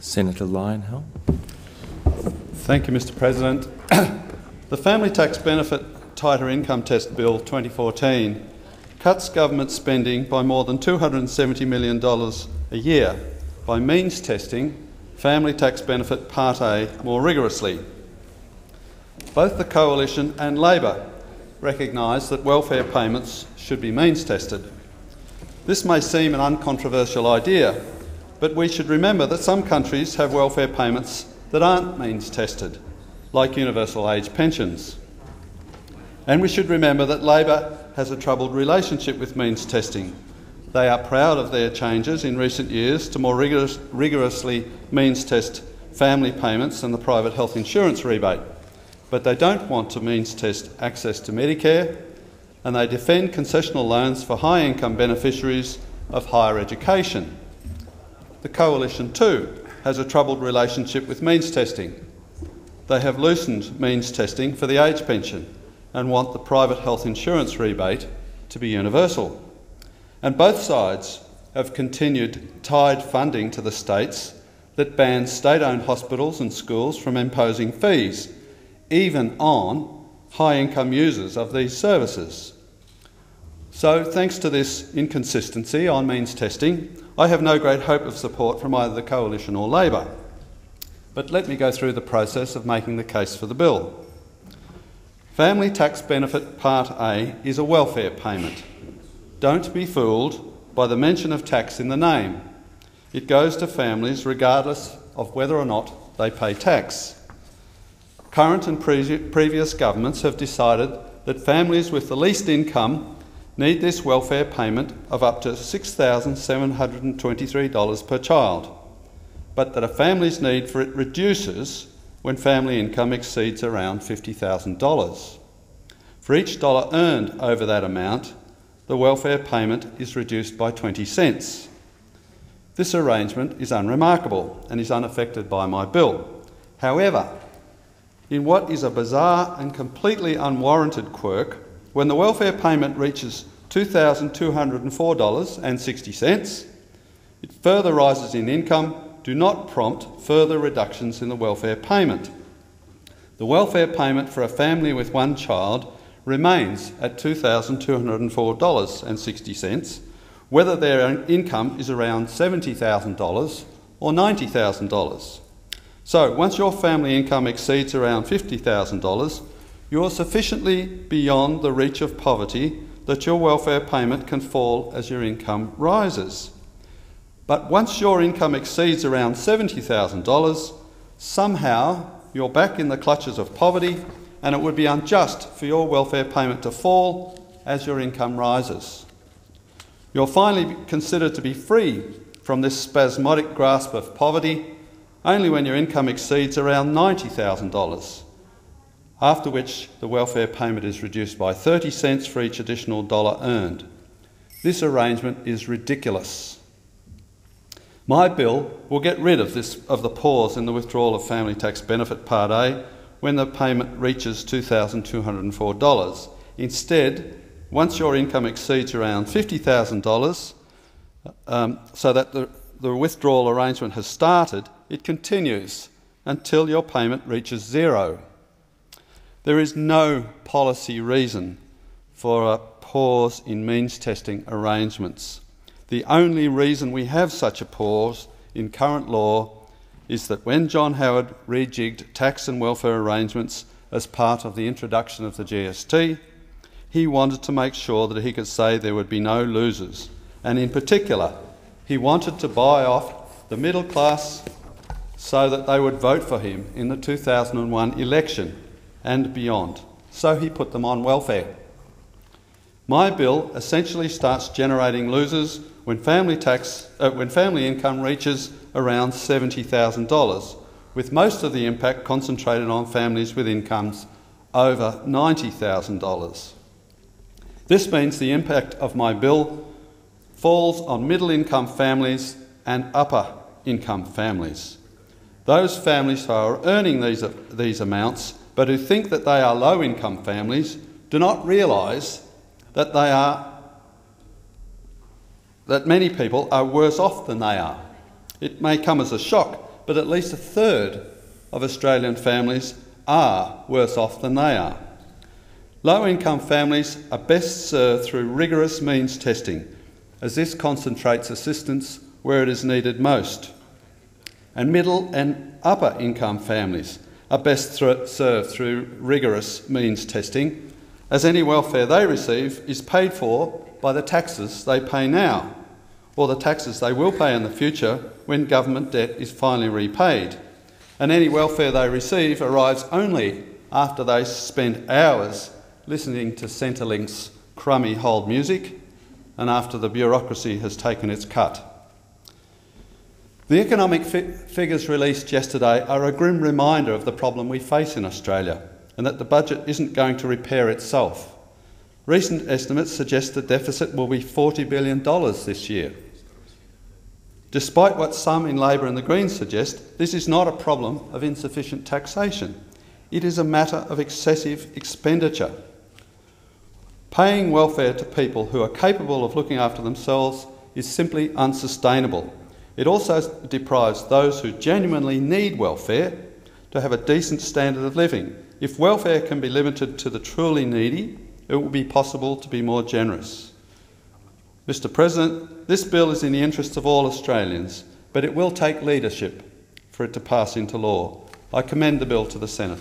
Senator Leyonhjelm. Thank you, Mr President. The Family Tax Benefit Tighter Income Test Bill 2014 cuts government spending by more than $270 million a year by means testing Family Tax Benefit Part A more rigorously. Both the Coalition and Labor recognise that welfare payments should be means tested. This may seem an uncontroversial idea, but we should remember that some countries have welfare payments that aren't means tested, like universal age pensions. And we should remember that Labor has a troubled relationship with means testing. They are proud of their changes in recent years to more rigorously means test family payments and the private health insurance rebate, but they don't want to means test access to Medicare, and they defend concessional loans for high-income beneficiaries of higher education. The Coalition too has a troubled relationship with means testing. They have loosened means testing for the age pension and want the private health insurance rebate to be universal. And both sides have continued tied funding to the states that bans state-owned hospitals and schools from imposing fees, even on high-income users of these services. So, thanks to this inconsistency on means testing, I have no great hope of support from either the Coalition or Labor. But let me go through the process of making the case for the bill. Family Tax Benefit Part A is a welfare payment. Don't be fooled by the mention of tax in the name. It goes to families regardless of whether or not they pay tax. Current and previous governments have decided that families with the least income need this welfare payment of up to $6,723 per child, but that a family's need for it reduces when family income exceeds around $50,000. For each dollar earned over that amount, the welfare payment is reduced by 20 cents. This arrangement is unremarkable and is unaffected by my bill. However, in what is a bizarre and completely unwarranted quirk, when the welfare payment reaches $2,204.60, it further rises in income do not prompt further reductions in the welfare payment. The welfare payment for a family with one child remains at $2,204.60, whether their income is around $70,000 or $90,000. So, once your family income exceeds around $50,000, you are sufficiently beyond the reach of poverty that your welfare payment can fall as your income rises. But once your income exceeds around $70,000, somehow you're back in the clutches of poverty, and it would be unjust for your welfare payment to fall as your income rises. You're finally considered to be free from this spasmodic grasp of poverty only when your income exceeds around $90,000, after which the welfare payment is reduced by 30 cents for each additional dollar earned. This arrangement is ridiculous. My bill will get rid of the pause in the withdrawal of Family Tax Benefit Part A when the payment reaches $2,204. Instead, once your income exceeds around $50,000, so that the withdrawal arrangement has started, it continues until your payment reaches zero. There is no policy reason for a pause in means testing arrangements. The only reason we have such a pause in current law is that when John Howard rejigged tax and welfare arrangements as part of the introduction of the GST, he wanted to make sure that he could say there would be no losers, and in particular, he wanted to buy off the middle class so that they would vote for him in the 2001 election and beyond. So he put them on welfare. My bill essentially starts generating losers when family income reaches around $70,000, with most of the impact concentrated on families with incomes over $90,000. This means the impact of my bill falls on middle-income families and upper-income families. Those families who are earning these amounts but who think that they are low-income families do not realise that many people are worse off than they are. It may come as a shock, but at least a third of Australian families are worse off than they are. Low-income families are best served through rigorous means testing, as this concentrates assistance where it is needed most. And middle and upper income families are best served through rigorous means testing, as any welfare they receive is paid for by the taxes they pay now, or the taxes they will pay in the future when government debt is finally repaid. And any welfare they receive arrives only after they spend hours listening to Centrelink's crummy hold music and after the bureaucracy has taken its cut. The economic figures released yesterday are a grim reminder of the problem we face in Australia and that the budget isn't going to repair itself. Recent estimates suggest the deficit will be $40 billion this year. Despite what some in Labor and the Greens suggest, this is not a problem of insufficient taxation. It is a matter of excessive expenditure. Paying welfare to people who are capable of looking after themselves is simply unsustainable. It also deprives those who genuinely need welfare to have a decent standard of living. If welfare can be limited to the truly needy, it will be possible to be more generous. Mr. President, this bill is in the interests of all Australians, but it will take leadership for it to pass into law. I commend the bill to the Senate.